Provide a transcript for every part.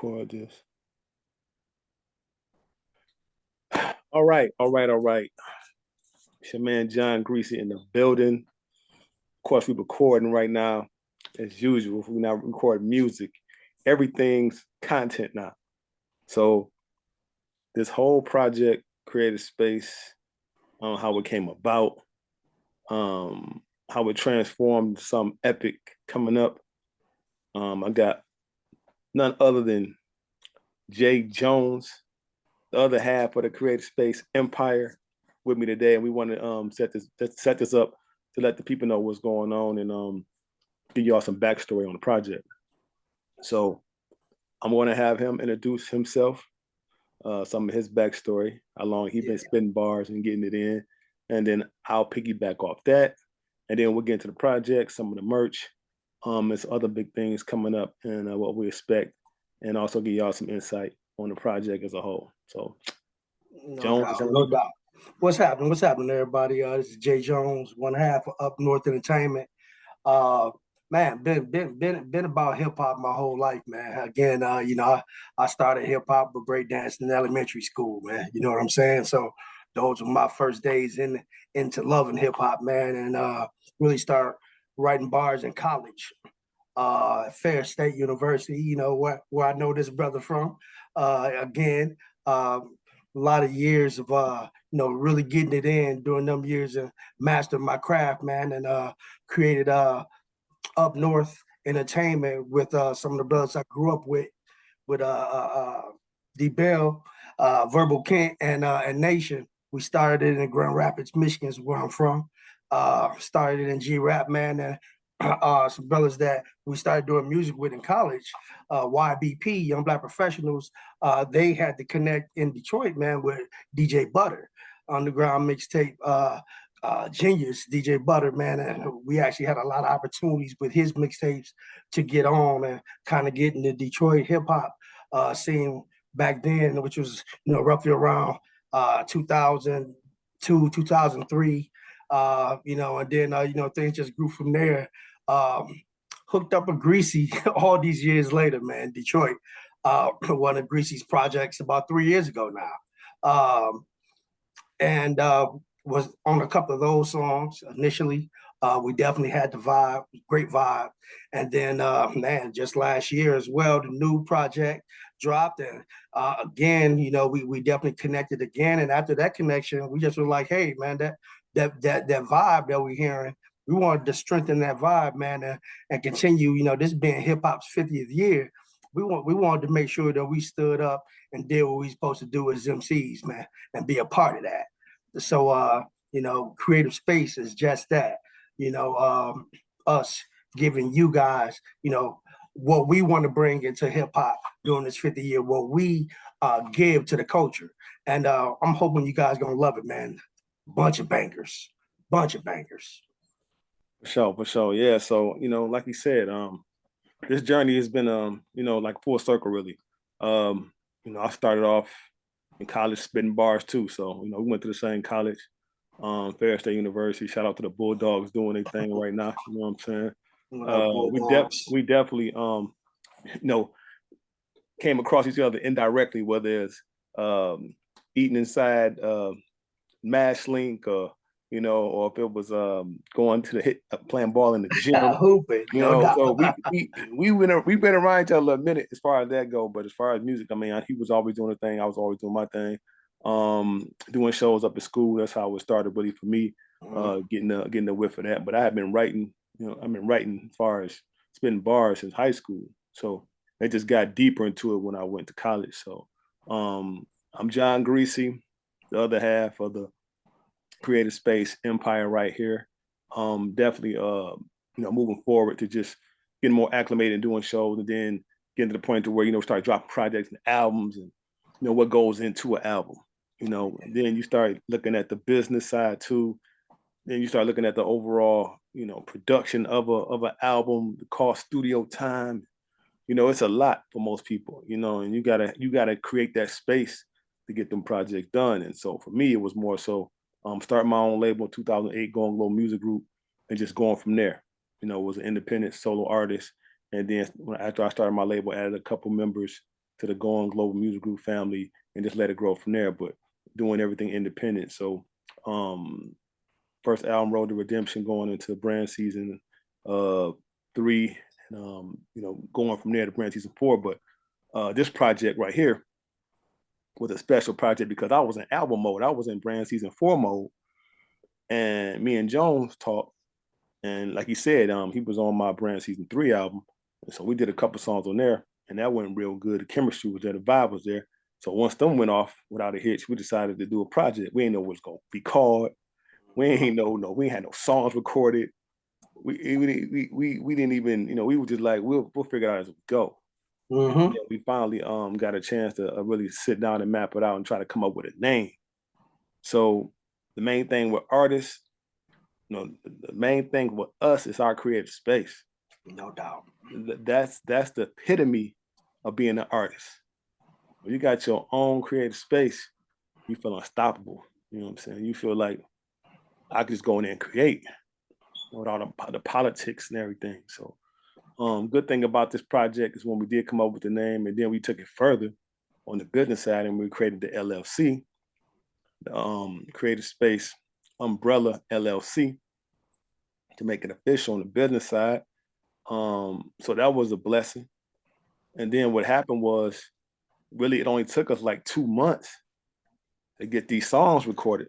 record this. All right, all right, all right. It's your man John Greasy in the building. Of course, we're recording right now, as usual. We now record music. Everything's content now. So this whole project, Creative Space, how it came about, how it transformed some epic coming up. I got none other than Jay Jonz, the other half of the Creative Space Empire, with me today, and we want to set this up to let the people know what's going on and give y'all some backstory on the project. So I'm going to have him introduce himself, some of his backstory, how long he's been spitting bars and getting it in, and then I'll piggyback off that, and then we'll get into the project, some of the merch, and some other big things coming up, and what we expect, and also give y'all some insight on the project as a whole. So, no doubt, no doubt. What's happening? What's happening, everybody? This is Jay Jonz, one half of Up North Entertainment. Man, been about hip hop my whole life, man. Again, I started hip hop with breakdancing in elementary school, man. You know what I'm saying? So those were my first days into loving hip hop, man, and really start writing bars in college. Fair State University, where I know this brother from. Again, a lot of years of really getting it in during them years and mastered my craft, man, and created Up North Entertainment with some of the brothers I grew up with D Bell, Verbal Kent, and Nation. We started it in Grand Rapids, Michigan, is where I'm from. Started it in G Rap, man, and some brothers that we started doing music with in college, YBP, Young Black Professionals. They had to connect in Detroit, man, with DJ Butter, underground mixtape. Genius DJ Butter, man, and we actually had a lot of opportunities with his mixtapes to get on and kind of get into Detroit hip hop scene back then, which was roughly around 2002, 2003. And then things just grew from there. Hooked up with Greasy all these years later, man. Detroit, one of Greasy's projects about 3 years ago now, and was on a couple of those songs initially. We definitely had the vibe, great vibe. And then, man, just last year as well, the new project dropped. And again, we definitely connected again. And after that connection, we just were like, hey, man, that vibe that we're hearing, we wanted to strengthen that vibe, man, and continue, this being hip hop's 50th year. We wanted to make sure that we stood up and did what we supposed to do as MCs, man, and be a part of that. So, Creative Space is just that, us giving you guys, what we want to bring into hip hop during this 50 year, what we give to the culture. And I'm hoping you guys going to love it, man. Bunch of bangers. For sure. Yeah. So, like you said, this journey has been, like full circle, really. I started off in college spitting bars too. So, we went to the same college, Fair State University. Shout out to the Bulldogs doing their thing right now. You know what I'm saying? We definitely, came across each other indirectly, whether it's eating inside Mash Link or if it was going to the playing ball in the gym. Hooping, so we've been around each other a minute as far as that go. But as far as music, I mean, he was always doing a thing, I was always doing my thing. Doing shows up at school, that's how it started really for me, getting the whiff of that. But I have been writing, as far as spitting bars since high school. So I just got deeper into it when I went to college. So I'm John Greasy, the other half of the Creative Space Empire right here. Definitely moving forward to just getting more acclimated and doing shows, and then getting to the point to where start dropping projects and albums, and what goes into an album. Then you start looking at the business side too. Then you start looking at the overall production of an album, the cost, studio time. It's a lot for most people. And you gotta create that space to get them projects done. And so for me, it was more so starting my own label in 2008, going Glow Music Group, and just going from there. Was an independent solo artist, and then after I started my label, I added a couple members to the Going Global Music Group family and just let it grow from there. But doing everything independent. So first album, Road to Redemption, going into brand season 3, and going from there to brand season 4. But this project right here was a special project because I was in album mode. I was in brand season 4 mode, and me and Jonz talked. And like he said, he was on my brand season 3 album, and so we did a couple songs on there, and that went real good. The chemistry was there, the vibe was there. So once them went off without a hitch, we decided to do a project. We didn't know what was gonna be called. We ain't we ain't had no songs recorded. We didn't even, we were just like, we'll figure it out as we go. Mm-hmm. Yeah, we finally got a chance to really sit down and map it out and try to come up with a name. So the main thing with artists, the main thing with us is our creative space. No doubt. That's the epitome of being an artist. When you got your own creative space, you feel unstoppable. You know what I'm saying? You feel like I could just go in there and create without the politics and everything. So good thing about this project is when we did come up with the name, and then we took it further on the business side, and we created the LLC, the Creative Space Umbrella LLC, to make it official on the business side. So that was a blessing. And then what happened was, really, it only took us like 2 months to get these songs recorded,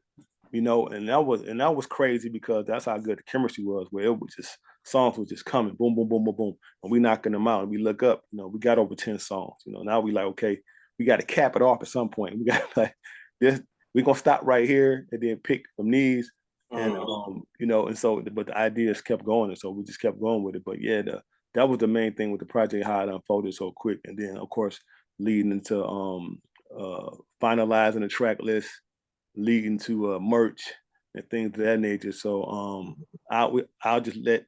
and that was crazy because that's how good the chemistry was, where it was just songs were just coming, boom, boom, boom, boom, boom, and we knocking them out. And we look up, we got over 10 songs. Now we like, okay, we got to cap it off at some point. We got like this. We're gonna stop right here and then pick from these, and and so, but the ideas kept going, and so we just kept going with it. But yeah, that was the main thing with the project, how it unfolded so quick, and then of course leading into finalizing the track list, leading to merch and things of that nature. So I'll just let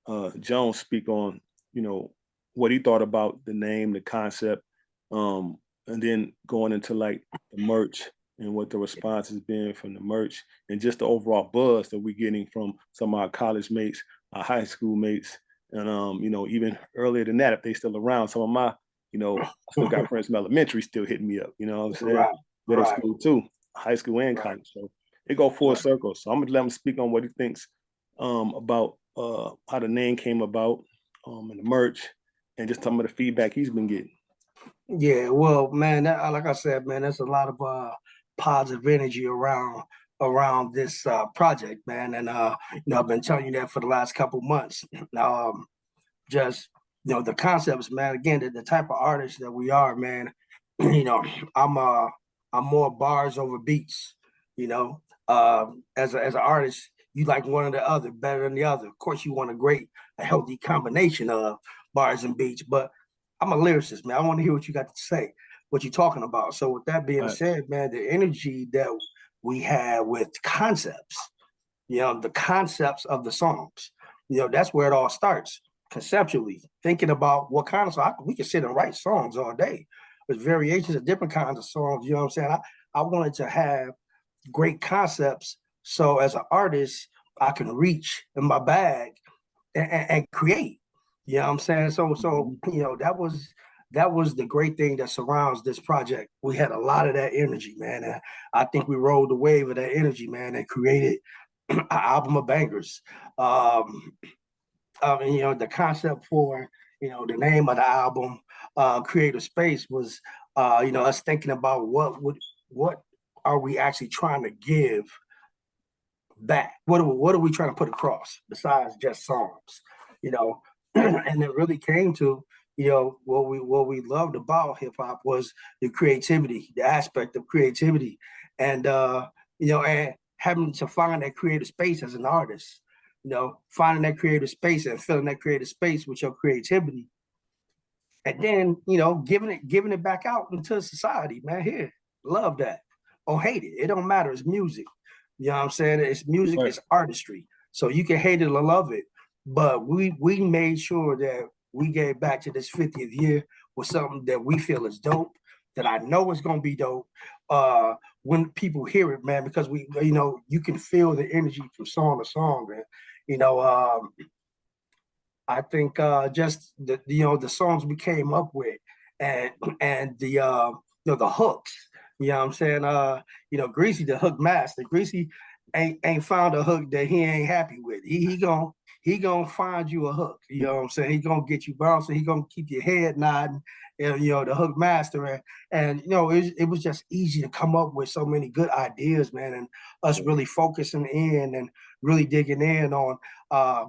Jonz speak on what he thought about the name, the concept, and then going into like the merch and what the response has been from the merch and just the overall buzz that we're getting from some of our college mates, our high school mates, and even earlier than that, if they still around, some of my I still got friends from elementary still hitting me up. You know what I'm saying? Right. Middle school too, high school and college. So it go full circle. So I'm gonna let him speak on what he thinks about how the name came about, and the merch, and just some of the feedback he's been getting. Yeah, well, man, like I said, man, there's a lot of positive energy around this project, man, and I've been telling you that for the last couple months. Just the concepts, man. Again, the type of artist that we are, man. I'm more bars over beats. As an artist, you like one or the other better than the other. Of course, you want a healthy combination of bars and beats, but I'm a lyricist, man. I want to hear what you got to say, what you're talking about. So with that being said, man, the energy that we had with concepts, the concepts of the songs, that's where it all starts conceptually, thinking about what kind of song. We can sit and write songs all day. There's variations of different kinds of songs. You know what I'm saying? I wanted to have great concepts, so as an artist, I can reach in my bag and create. You know what I'm saying? So that was the great thing that surrounds this project. We had a lot of that energy, man. And I think we rode the wave of that energy, man, and created an album of bangers. The concept for the name of the album, Creative Space, was us thinking about what are we actually trying to give back? What are we trying to put across besides just songs? And it really came to what we loved about hip hop was the creativity, the aspect of creativity, and and having to find that creative space as an artist. Finding that creative space and filling that creative space with your creativity, and then giving it back out into society, man. Here, love that or hate it. It don't matter. It's music. You know what I'm saying? It's music. Right. It's artistry. So you can hate it or love it, but we made sure that we gave back to this 50th year with something that we feel is dope, that I know is gonna be dope. When people hear it, man, because you can feel the energy from song to song, man. I think just the songs we came up with and the the hooks. You know what I'm saying? Greasy, the hook master. Greasy ain't found a hook that he ain't happy with. He gonna find you a hook. You know what I'm saying? He gonna get you bouncing. He gonna keep your head nodding. And, the hook master, and it was just easy to come up with so many good ideas, man, and us really focusing in and really digging in on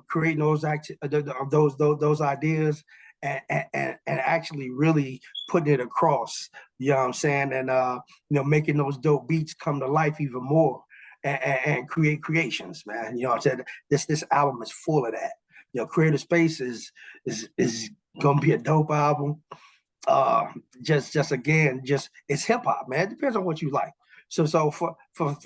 creating those ideas and actually really putting it across. You know what I'm saying? And making those dope beats come to life even more and create creations, man. I said this album is full of that. Creative Space is gonna be a dope album. Just again, it's hip hop, man. It depends on what you like. So for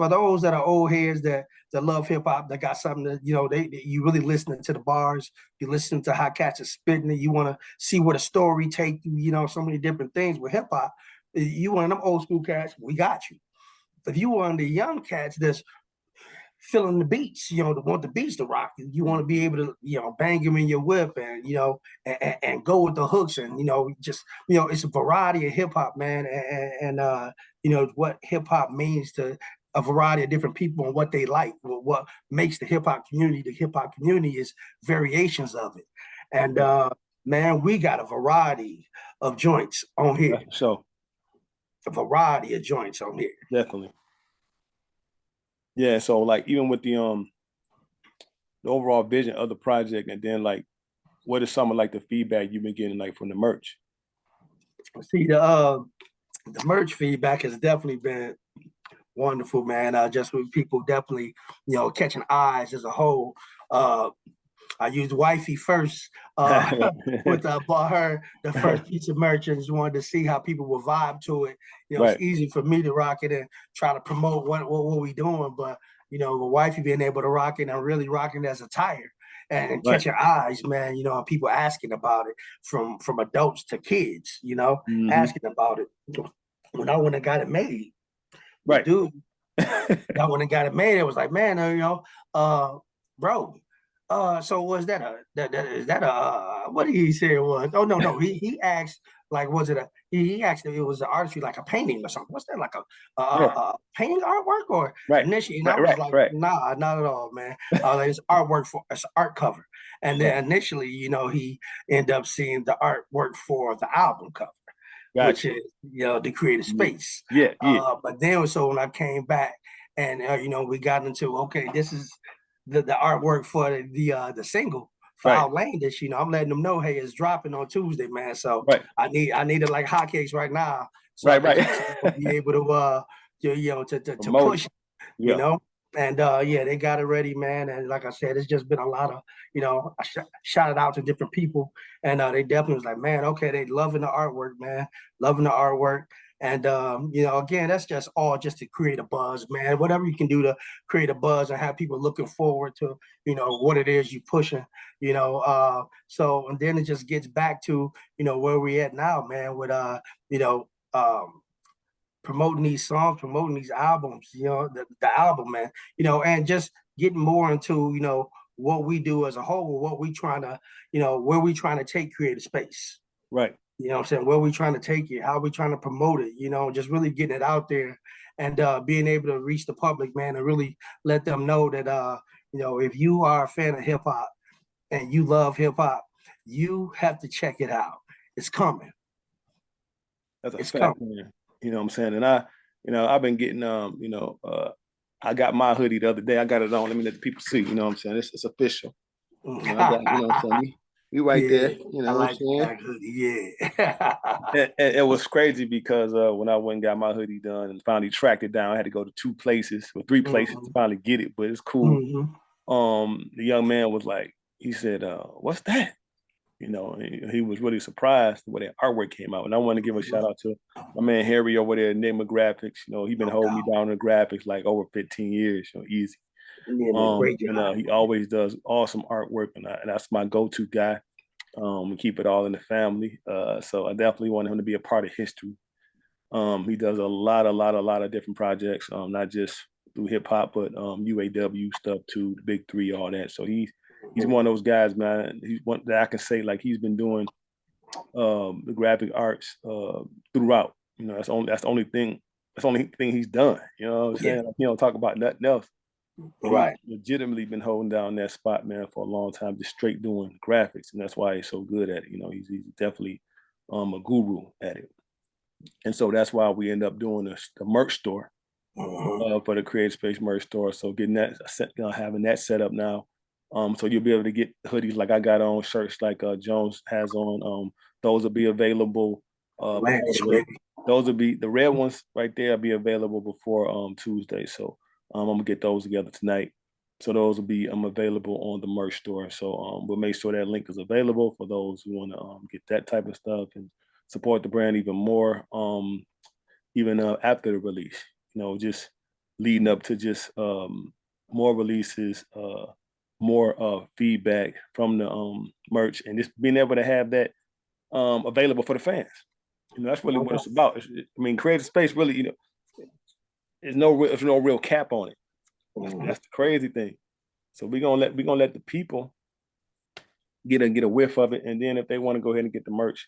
those that are old heads that love hip hop, that got something that you really listening to the bars, you listening to how cats are spitting, and you want to see where the story take you. So many different things with hip hop. You one of them old school cats, we got you. If you one of the young cats that's feeling the beats, want the beats to rock. You want to be able to, bang them in your whip and, and go with the hooks and, just, it's a variety of hip hop, man. And what hip hop means to a variety of different people and what they like. What makes the hip hop community is variations of it. And, man, we got a variety of joints on here. So a variety of joints on here. Definitely. Yeah, so like even with the overall vision of the project, and then like what is some of like the feedback you've been getting like from the merch? See, the merch feedback has definitely been wonderful, man. Just with people definitely, catching eyes as a whole. I used Wifey first with bought her the first piece of merch and just wanted to see how people would vibe to it. Right. It's easy for me to rock it and try to promote what we doing, but with Wifey being able to rock it and really rocking it as a tire and catching eyes, man. People asking about it from adults to kids. Asking about it. When I went and got it made, right, dude. I went and got it made. It was like, man, bro. So was that is that what did he say it was? Oh no, he asked like was it he asked if it was an artistry like a painting or something. What's that like a painting artwork or initially? And I was like, nah, not at all, man. It's artwork it's an art cover. And then initially, he ended up seeing the artwork for the album cover. Which is the Creative Space. Yeah. But then so when I came back and we got into this is the artwork for the single for Outlandish. I'm letting them know, hey, it's dropping on Tuesday, man. So I need it like hotcakes right now. So I can be able to to push it, And they got it ready, man. And like I said, it's just been a lot of, I shout it out to different people, and they definitely was like, man, okay, they loving the artwork, man, loving the artwork. And again, that's just all just to create a buzz, man. Whatever you can do to create a buzz and have people looking forward to, what it is you pushing, So and then it just gets back to, where we at now, man, with promoting these songs, promoting these albums, the album, man, and just getting more into, what we do as a whole, what we trying to, where we trying to take Creative Space. Right. You know what I'm saying? Where we trying to take it, how we trying to promote it, just really getting it out there and being able to reach the public, man, and really let them know that, if you are a fan of hip hop and you love hip hop, you have to check it out. It's coming. That's a fact, man. You know what I'm saying? And I've been getting, I got my hoodie the other day. I got it on. Let me let the people see. You know what I'm saying? It's official. I got, what I'm saying? We right there. You know what I'm saying? Hoodie, and it was crazy because when I went and got my hoodie done and finally tracked it down, I had to go to 2 places or 3 places to finally get it. But it's cool. The young man was like, he said, "What's that?" He was really surprised when that artwork came out. And I want to give a shout out to my man Harry over there, Enigma Graphics. He's been holding me down in graphics like over 15 years, easy. Great job. He always does awesome artwork, and that's my go-to guy. We keep it all in the family. So I definitely want him to be a part of history. He does a lot of different projects, not just through hip hop, but UAW stuff too, the Big Three, all that. So he's one of those guys, man. He's one that I can say like he's been doing the graphic arts throughout. You know, that's the only thing. That's the only thing he's done. You know what I'm saying? Like, he don't talk about nothing else. And he's Right. legitimately been holding down that spot, man, for a long time, just straight doing graphics, and that's why he's so good at it. You know, he's definitely a guru at it, and so that's why we end up doing the merch store for the Creative Space merch store. So getting that set, having that set up now. So you'll be able to get hoodies like I got on, shirts like Jonz has on. Those will be available Man, before it's the, ready. those will be the red ones right there will be available before Tuesday. So I'm gonna get those together tonight. So those will be available on the merch store. So we'll make sure that link is available for those who want to get that type of stuff and support the brand even more. Even after the release, you know, just leading up to just more releases, more feedback from the merch, and just being able to have that available for the fans. You know, that's really what it's about. I mean, creative space really, you know, there's no real cap on it. That's the crazy thing. So we're gonna let the people get a whiff of it, and then if they want to go ahead and get the merch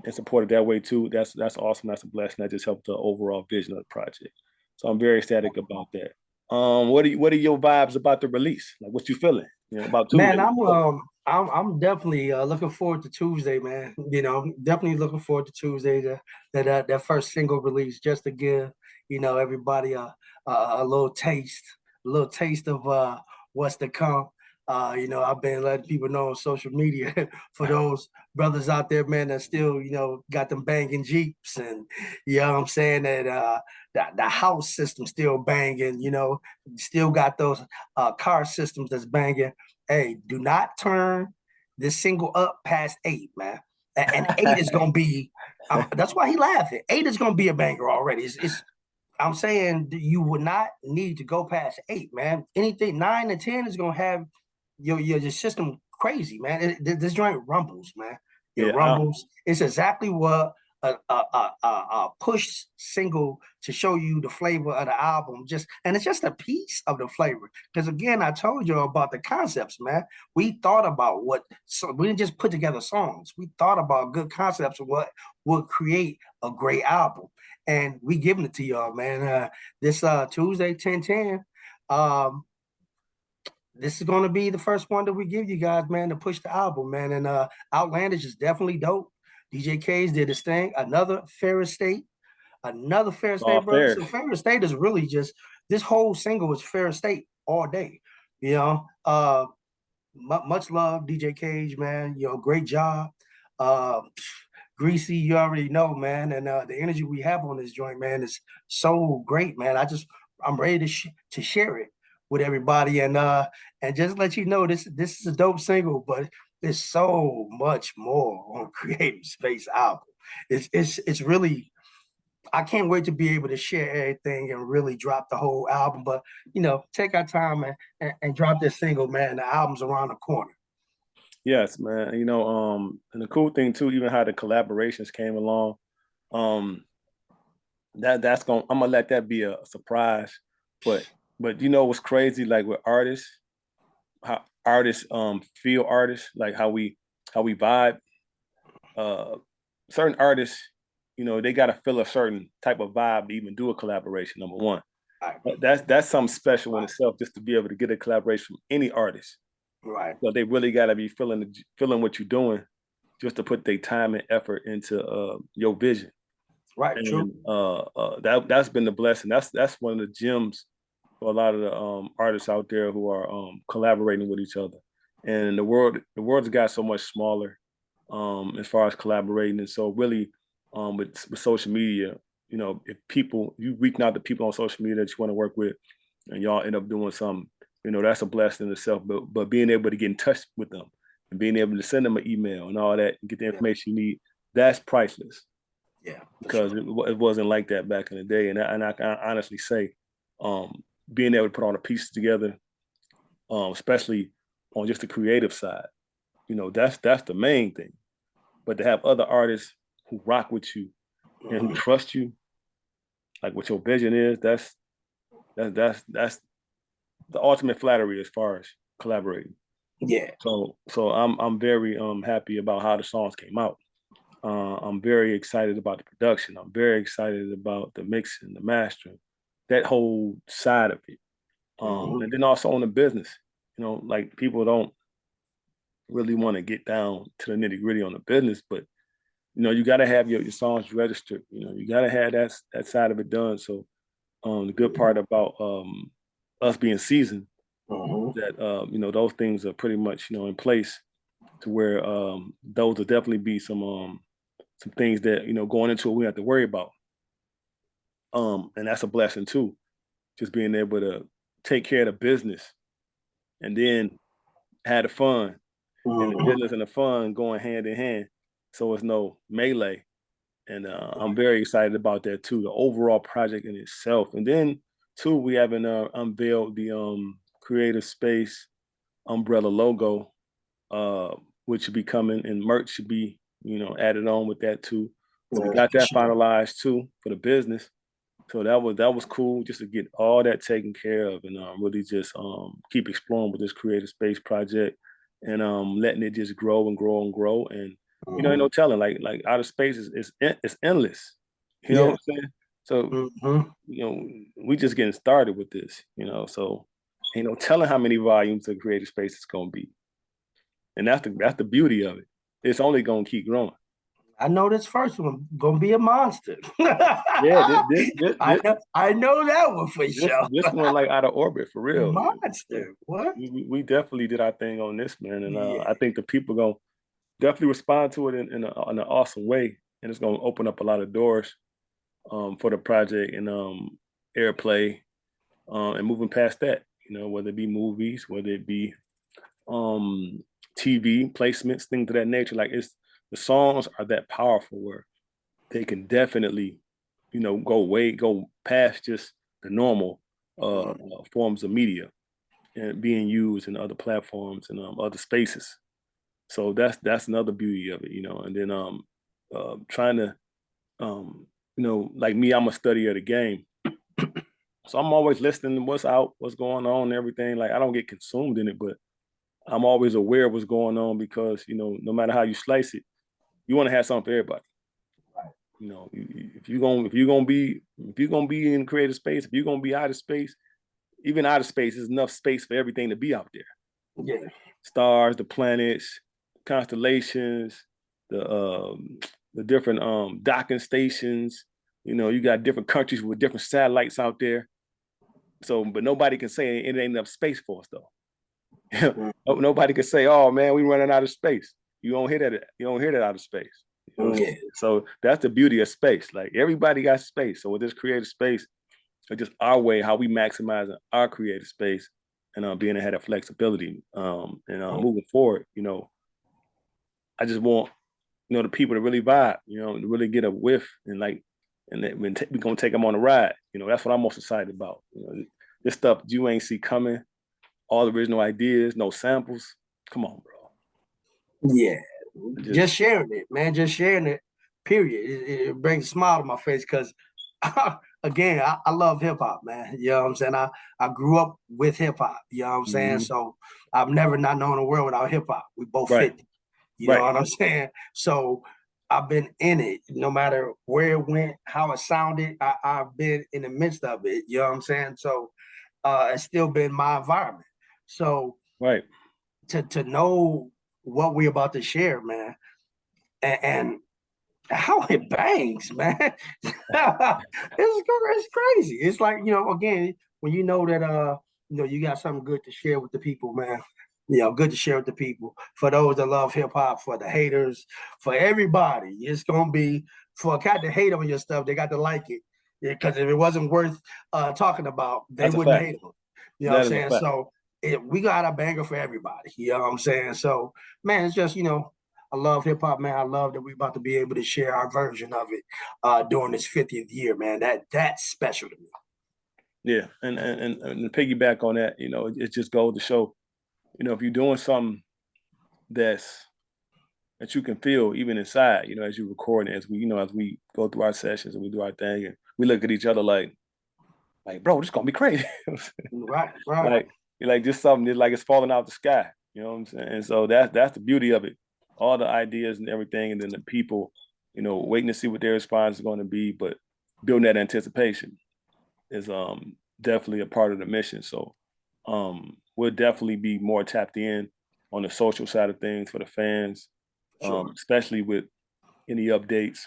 and support it that way too, that's awesome. That's a blessing. That just helped the overall vision of the project. So I'm very ecstatic about that. What are your vibes about the release? Like, what you feeling? You know, about Tuesday? Man, I'm definitely looking forward to Tuesday, man. You know, definitely looking forward to Tuesday, that first single release, just to give everybody a little taste of what's to come. I've been letting people know on social media for those brothers out there, man, that still got them banging Jeeps, and what I'm saying, that the house system still banging. Still got those car systems that's banging. Hey, do not turn this single up past 8, man. And 8 is gonna be. That's why he laughing. 8 is gonna be a banger already. I'm saying you would not need to go past 8, man. Anything 9 and 10 is gonna have your system crazy, man. This joint rumbles, man. It Yeah, rumbles. It's exactly what a push single to show you the flavor of the album. And it's just a piece of the flavor. Because again, I told you about the concepts, man. We thought about we didn't just put together songs. We thought about good concepts of what would create a great album, and we giving it to y'all, man. This Tuesday, 10/10. This is going to be the first one that we give you guys, man, to push the album, man. And Outlandish is definitely dope. DJ K's did his thing. Another fair estate, bro. fair. So fair estate is really just this whole single is fair estate all day. Much love, DJ Cage, man. Great job. Uh, Greasy, you already know, man. And the energy we have on this joint, man, is so great, man. I'm ready to share it with everybody, and just let you know this is a dope single, but there's so much more on Creative Space album. It's really, I can't wait to be able to share everything and really drop the whole album. But take our time and drop this single, man. The album's around the corner. Yes, man. You know, and the cool thing too, even how the collaborations came along, um, I'm gonna let that be a surprise. But you know what's crazy, like with artists, how artists feel artists, like how we vibe. Uh Certain artists, you know, they gotta feel a certain type of vibe to even do a collaboration, number one. Right. But that's something special in itself, just to be able to get a collaboration from any artist. Right. So they really gotta be feeling what you're doing, just to put their time and effort into your vision. Right. True. And that's been the blessing. That's one of the gems for a lot of the artists out there who are collaborating with each other. And the world's got so much smaller as far as collaborating. And so really, with social media, you know, if you reaching out to people on social media that you want to work with, and y'all end up doing something, you know, that's a blessing in itself. But being able to get in touch with them and being able to send them an email and all that and get the information you need, that's priceless. Yeah. Because it wasn't like that back in the day. And I can honestly say, being able to put all the pieces together, especially on just the creative side, you know, that's the main thing. But to have other artists who rock with you and who trust you, like what your vision is, that's the ultimate flattery as far as collaborating. Yeah. So I'm very happy about how the songs came out. I'm very excited about the production. I'm very excited about the mixing, the mastering, that whole side of it. And then also on the business, like people don't really want to get down to the nitty gritty on the business, but you got to have your songs registered. You got to have that side of it done. So the good part about us being seasoned that those things are pretty much in place to where those will definitely be some things that going into it we have to worry about. And that's a blessing too, just being able to take care of the business and then have the fun, and the business and the fun going hand in hand. So it's no melee. And I'm very excited about that too, the overall project in itself. And then too, we haven't unveiled the creative space umbrella logo, which should be coming, and merch should be added on with that too. So we got that finalized too for the business. So that was cool just to get all that taken care of, and really just keep exploring with this creative space project, and letting it just grow and grow and grow. And ain't no telling, like outer space is endless. You know what I'm saying? So we just getting started with this. So ain't no telling how many volumes of creative space it's gonna be, and that's the beauty of it. It's only gonna keep growing. I know this first one gonna be a monster. Yeah, I know that one for sure. This one like out of orbit for real. Monster. What? We definitely did our thing on this, man, and I think the people gonna definitely respond to it in an awesome way, and it's gonna open up a lot of doors for the project and airplay and moving past that. Whether it be movies, whether it be TV placements, things of that nature. Like the songs are that powerful where they can definitely, go past just the normal forms of media and being used in other platforms and other spaces. So that's another beauty of it, And then trying to, like me, I'm a studier of the game. So I'm always listening to what's out, what's going on, and everything. Like I don't get consumed in it, but I'm always aware of what's going on because no matter how you slice it, you want to have something for everybody. If you're gonna be in creative space, if you're gonna be out of space, even out of space, there's enough space for everything to be out there. Yeah. Stars, the planets, constellations, the different docking stations. You got different countries with different satellites out there. So, but nobody can say it ain't enough space for us though. Nobody can say, "Oh man, we running out of space." You don't hear that. You don't hear that out of space. So that's the beauty of space. Like everybody got space. So with this creative space, it's just our way how we maximize our creative space and being ahead of flexibility and moving forward. I just want the people to really vibe. To really get a whiff and we're gonna take them on a ride. That's what I'm most excited about. This stuff you ain't see coming. All the original ideas, no samples. Come on, bro. Yeah. Just sharing it, man. Just sharing it. Period. It brings a smile to my face because, again, I love hip hop, man. You know what I'm saying? I grew up with hip hop. You know what I'm saying? So I've never not known a world without hip hop. We both fit. You know what I'm saying? So I've been in it, no matter where it went, how it sounded. I've been in the midst of it. You know what I'm saying? So it's still been my environment. So to know what we're about to share, man, and how it bangs, man. It's crazy. It's like, again, when you know that you got something good to share with the people, man. Good to share with the people. For those that love hip hop, for the haters, for everybody, it's gonna be for a cat to hate on your stuff, they got to like it. Because if it wasn't worth talking about, they wouldn't hate them. You know what I'm saying? So we got a banger for everybody. You know what I'm saying? So, man, it's just, I love hip hop, man. I love that we're about to be able to share our version of it during this 50th year, man. That's special to me. Yeah, and to piggyback on that, it just goes to show, if you're doing something that you can feel even inside, as you record, as we go through our sessions and we do our thing, and we look at each other like, bro, this is gonna be crazy. Right. Like just something that like it's falling out the sky. You know what I'm saying? And so that's the beauty of it. All the ideas and everything, and then the people waiting to see what their response is going to be, but building that anticipation is definitely a part of the mission. So we'll definitely be more tapped in on the social side of things for the fans, especially with any updates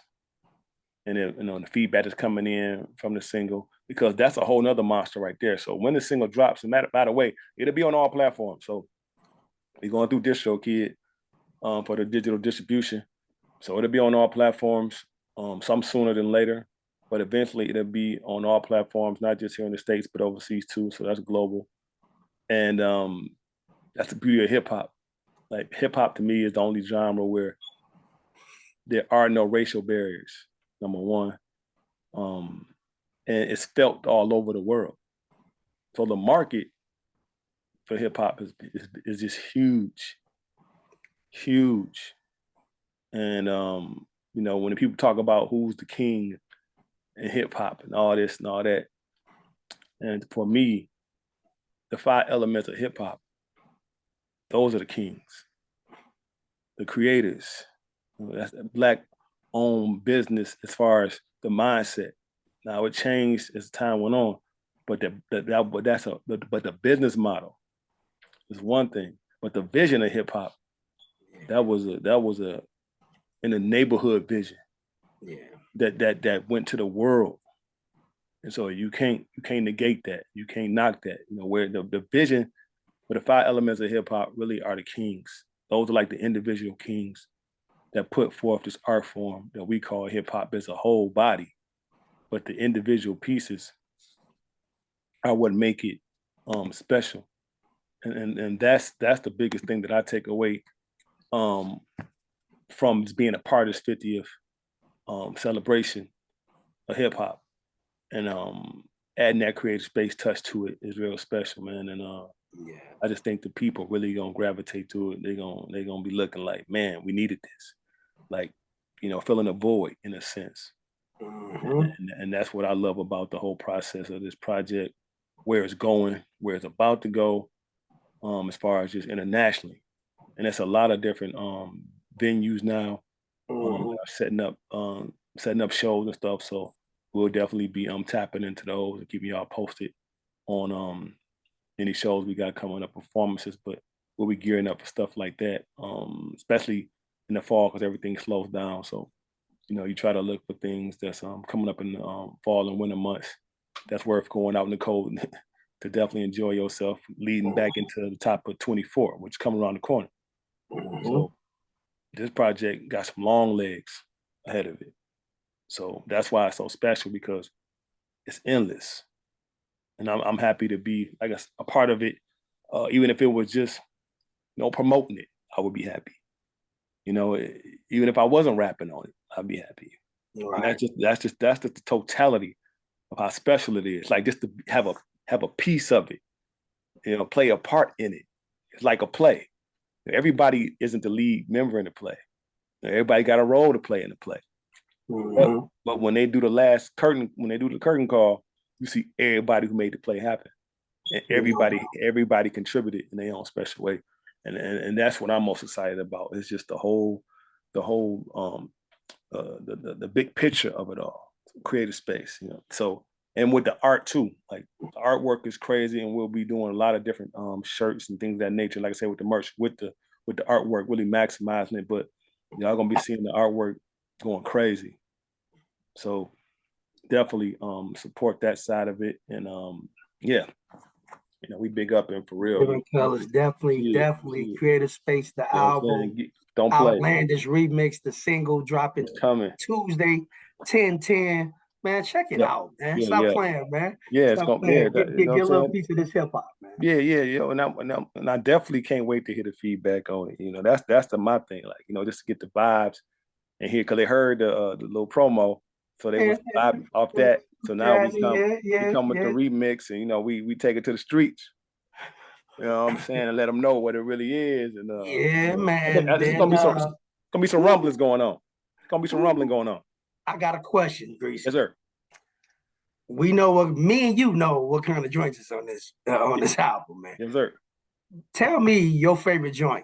and the feedback that's coming in from the single, because that's a whole nother monster right there. So when the single drops, by the way, it'll be on all platforms. So we're going through DistroKid for the digital distribution. So it'll be on all platforms, some sooner than later, but eventually it'll be on all platforms, not just here in the States, but overseas too. So that's global. And that's the beauty of hip hop. Like hip hop to me is the only genre where there are no racial barriers, number one. And it's felt all over the world. So the market for hip hop is just huge, huge. And when people talk about who's the king in hip hop and all this and all that, and for me, the 5 elements of hip hop, those are the kings, the creators. That's a Black-owned business as far as the mindset. Now it changed as time went on, but the business model is one thing, but the vision of hip hop, that was a in a neighborhood vision. Yeah. That went to the world. And so you can't negate that. You can't knock that. Where the vision, where the 5 elements of hip hop really are the kings. Those are like the individual kings that put forth this art form that we call hip hop as a whole body. But the individual pieces are what make it special. And that's the biggest thing that I take away from being a part of this 50th celebration of hip hop. And adding that creative space touch to it is real special, man. And I just think the people really gonna gravitate to it. They're gonna be looking like, man, we needed this. Like, filling a void in a sense. And that's what I love about the whole process of this project, where it's going, where it's about to go, as far as just internationally. And it's a lot of different venues now, setting up shows and stuff. So we'll definitely be tapping into those and keeping y'all posted on any shows we got coming up, performances. But we'll be gearing up for stuff like that, especially in the fall because everything slows down. So you try to look for things that's coming up in the fall and winter months that's worth going out in the cold to definitely enjoy yourself, leading back into the top of 24, which is coming around the corner. So this project got some long legs ahead of it. So that's why it's so special, because it's endless. And I'm happy to be, I guess, a part of it. Even if it was just, promoting it, I would be happy. Even if I wasn't rapping on it, I'd be happy. Right. And that's just the totality of how special it is. Like, just to have a piece of it, play a part in it. It's like a play. Everybody isn't the lead member in the play. Everybody got a role to play in the play. But when they do the curtain call, you see everybody who made the play happen. And everybody contributed in their own special way. And that's what I'm most excited about. It's just the whole the big picture of it all, creative space, So, and with the art too, like the artwork is crazy, and we'll be doing a lot of different shirts and things of that nature. Like I said, with the merch, with the artwork, really maximizing it. But y'all gonna be seeing the artwork going crazy. So definitely support that side of it. And we big up him for real. Living Colors, definitely creative space. The album, Don't Play, Outlandish remix, the single dropping Tuesday, 10/10. Man, check it out, man. Stop playing, man. Yeah, Stop playing. Get a little piece of this hip hop, man. Yeah. And I definitely can't wait to hear the feedback on it. That's my thing. Like, just to get the vibes and hear, because they heard the little promo, so they was vibing off that. So now we come with the remix, and we take it to the streets. You know what I'm saying, and let them know what it really is. And man, it's gonna be some rumblings going on. It's gonna be some rumbling going on. I got a question, Greasy. Yes, sir. We know me and you know what kind of joints is on this album, man. Yes, sir. Tell me your favorite joint.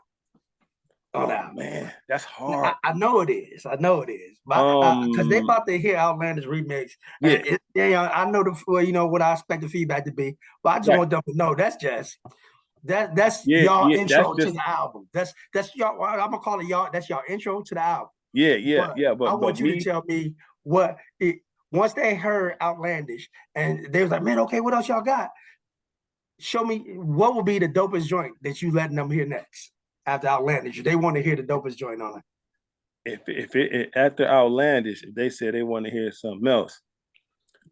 on the Oh album. man, that's hard. I know it is. I know it is. But because they Um, about to hear Outlandish remix, yeah, and I know what I expect the feedback to be. But I just right. want them to know that's Yeah, y'all yeah. That's intro to just the album. That's y'all. I'm gonna call it y'all. That's y'all intro to the album. yeah, yeah, But yeah. I But want you to me, tell me what it once they heard Outlandish and they was like, man, okay, what else y'all got? Show me what will be the dopest joint that you letting them hear next after Outlandish. They want to hear the dopest joint on it. if it after Outlandish, if they said they want to hear something else,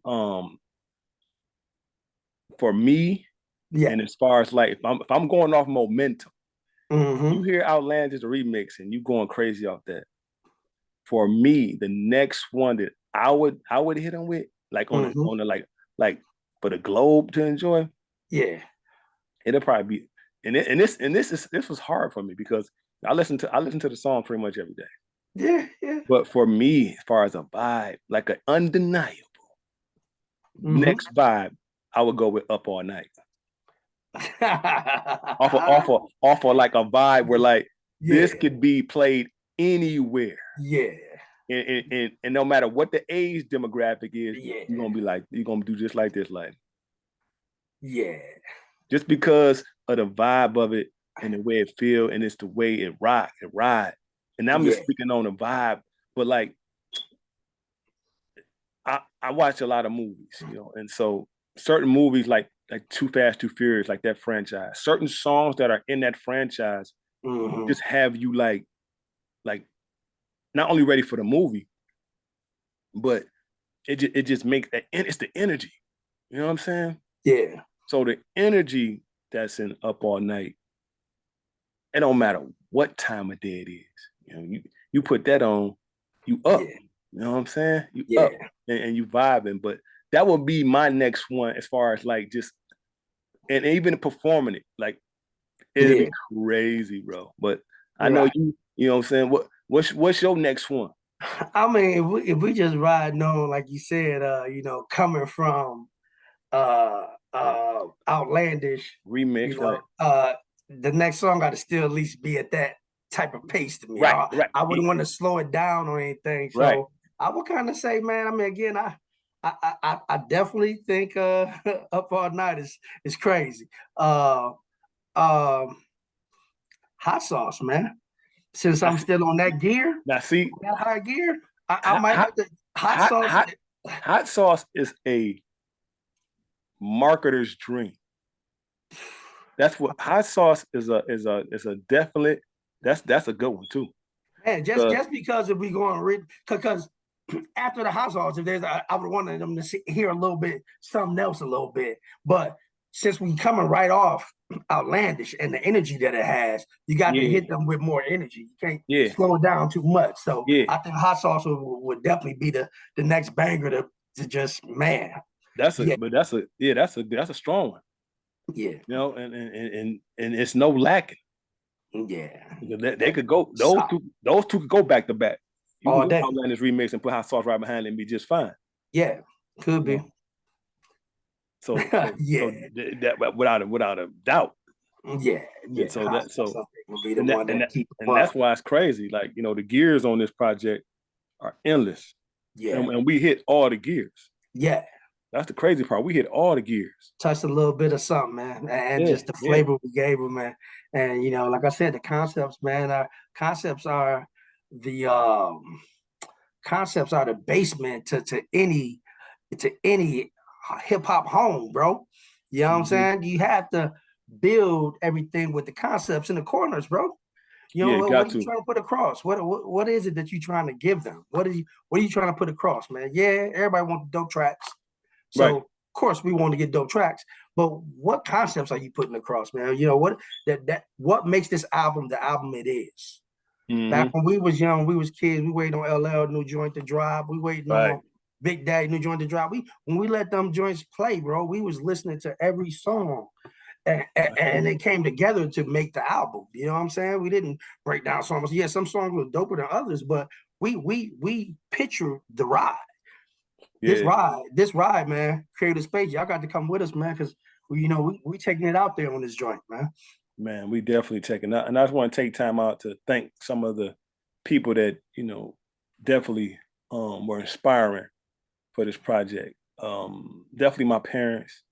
um, for me, Yeah. and as far as like if I'm going off momentum, you Mm-hmm. hear Outlandish remix and you going crazy off that. For me, the next one that I would hit them with, like Mm-hmm. on the like for the globe to enjoy, Yeah. it'll probably be this was hard for me because I listen to the song pretty much every day. Yeah. Yeah. But for me, as far as a vibe, like an undeniable Mm-hmm. next vibe, I would go with Up All Night. Off of like a vibe where like this Yeah. could be played anywhere. Yeah. And no matter what the age demographic is, Yeah. you're gonna do just like this, like Yeah. just because of the vibe of it and the way it feel and it's the way it ride. And I'm just Yeah. speaking on the vibe, but like I watch a lot of movies, you know, and so certain movies like Too Fast, Too Furious, like that franchise, certain songs that are in that franchise Mm-hmm. just have you like not only ready for the movie, but it just makes that it's the energy. You know what I'm saying? Yeah. So the energy that's in Up All Night, it don't matter what time of day it is. You know, you put that on, you up. Yeah. You know what I'm saying? You up Yeah. and you vibing. But that would be my next one as far as like just and even performing it. Like it'd be Yeah. crazy, bro. But I know Right. you know what I'm saying? What's your next one? I mean, if we just ride on, like you said, coming from outlandish, Remix, right. the next song got to still at least be at that type of pace to me. Right, right. I wouldn't want to slow it down or anything. Right. So I would kind of say, man, I mean, again, I definitely think Up All Night is crazy. Um Hot Sauce, man. Since I'm still on that gear, Now see, that high gear, I hot, might hot, have to Hot hot, Sauce. hot, hot sauce is a marketer's dream. That's what hot sauce is a definite. That's a good one too. Man, just because if we going read because after the hot sauce, if there's I would want them to hear a little bit something else a little bit. But since we coming right off outlandish and the energy that it has, you got to hit Yeah, them with more energy. You can't yeah, slow it down too much. So yeah. I think hot sauce would definitely be the next banger to just man. Yeah, That's a strong one. yeah, You know, and it's no lacking. yeah. They That could go solid those two could go back to back. You can all go day. Outlandish remix and put hot sauce right behind it and be just fine. Yeah, could You be. know, so Yeah, that without a doubt. yeah, And yeah. so Hot that sauce so I think will be the and that one and that that keep them and that's up. why it's crazy. Like you know, the gears on this project are endless, Yeah, and we hit all the gears. yeah. That's the crazy part. We hit all the gears. Touched a little bit of something, man, and Yeah, just the yeah, flavor we gave them, man. And like I said, the concepts, man, our concepts are the basement to any hip hop home, bro. You know what I'm mm-hmm. saying? You have to build everything with the concepts in the corners, bro. Yeah. What Got are you to trying to put across? What is it that you're trying to give them? What are you trying to put across, man? Yeah, everybody wants dope tracks. right. So of course we want to get dope tracks, but what concepts are you putting across, man? What makes this album the album it is? Back Mm-hmm. when we was young, we was kids, we waiting on LL New Joint to drop, we waiting Right. on Big Daddy New Joint to drop. When we let them joints play, bro, we was listening to every song and it came together to make the album. You know what I'm saying? We didn't break down songs. Yeah, some songs were doper than others, but we picture the ride. Yeah. This ride, man, creative space. Y'all got to come with us, man, because we taking it out there on this joint, man. Man, we definitely taking that. And I just want to take time out to thank some of the people that, definitely were inspiring for this project. Definitely my parents,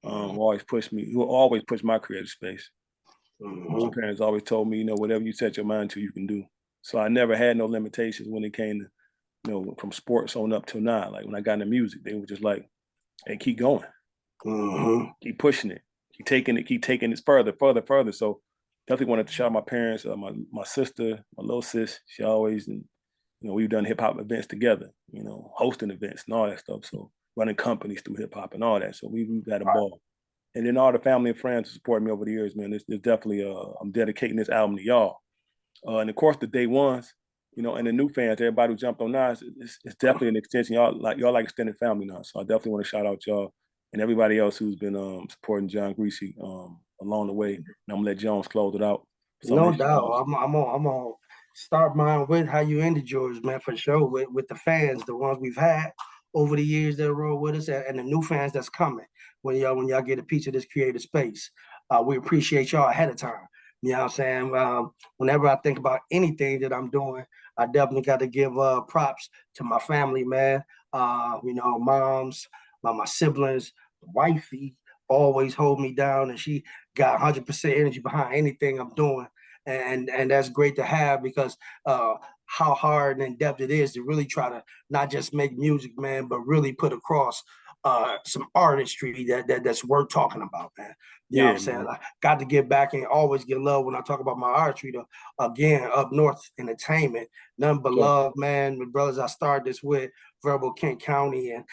who always pushed me, who always pushed my creative space. My Mhm. parents always told me, whatever you set your mind to, you can do. So I never had no limitations when it came to, from sports on up till now. Like when I got into music, they were just like, hey, keep going, Mhm. keep pushing it, keep taking it further, further, further. So definitely wanted to shout out my parents, my sister, my little sis. She always, and we've done hip hop events together, hosting events and all that stuff. So running companies through hip hop and all that. So we've got a ball. And then all the family and friends who support me over the years, man. It's definitely I'm dedicating this album to y'all. And of course the day ones, and the new fans, everybody who jumped on now, it's definitely an extension. Y'all like extended family now. So I definitely want to shout out y'all and everybody else who's been supporting John Greasy along the way. And I'm gonna let Jonz close it out. Some of No his shout doubt. outs. I'm gonna start mine with how you ended yours, man, for sure. With the fans, the ones we've had over the years that roll with us, and the new fans that's coming. When y'all get a piece of this creative space, we appreciate y'all ahead of time. You know what I'm saying? Whenever I think about anything that I'm doing, I definitely got to give props to my family, man. Moms, my siblings, wifey always hold me down, and she got 100% energy behind anything I'm doing, and that's great to have because how hard and in depth it is to really try to not just make music, man, but really put across some artistry that's worth talking about, man. You know what I'm Yeah, saying? man. I got to get back and always get love when I talk about my artistry. To again, up north entertainment, nothing but So love, man. The brothers I started this with, Verbal Kent County, and